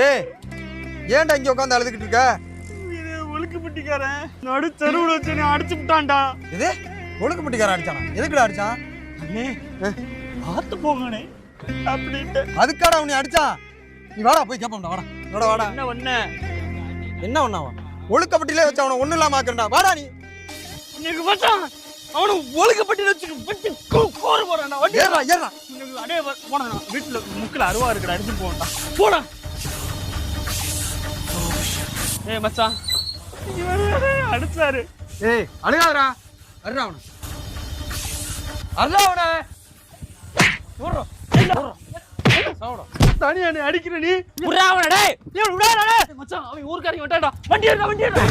ஏய் ஏன்டா இங்க உட்காந்து அழுதுகிட்டு இருக்க? ஒழுக்குப்பட்டிக்காரன் நடு தெருவுல வச்சு நீ அடிச்சு விட்டான்டா. இது ஒழுக்குப்பட்டிக்காரன் அடிச்சானா? எதுக்குடா அடிச்சான்? அண்ணே பார்த்து போங்கண்ணே அப்படின்ட்டு. அதுக்காடா அவனை அடிச்சான்? நீ வாடா போய் கேப்போம்டா. வாடா வாடா வாடா. என்ன ஒண்ணு என்ன ஒண்ணாவா? ஒழுக்கப்பட்டிலே வச்சு அவனை ஒண்ணு இல்லாம ஆக்குறா. வாடா நீ. இன்னைக்கு மச்சான் அவனு ஒழுக்கப்பட்டில வச்சு கோர போறான்டா. வண்டி ஏறா ஏறா. இன்னைக்கு அடே போடா. வீட்டுல முக்குல அருவா இருக்குடா, அடிச்சு போடா. போடா. ஏய் மச்சான் அடிச்சாரு. ஏய் அழுகாதடா. அருடா அவனை. அருடா அவனை. ஓடுறா. சாவுடா. தனியா நீ அடிக்கிற நீ. புறாவனே டேய். ஏய் விடாதடா. மச்சான் அவன் ஊர்க்காரங்க விட்டாடா. வண்டி ஏறுடா.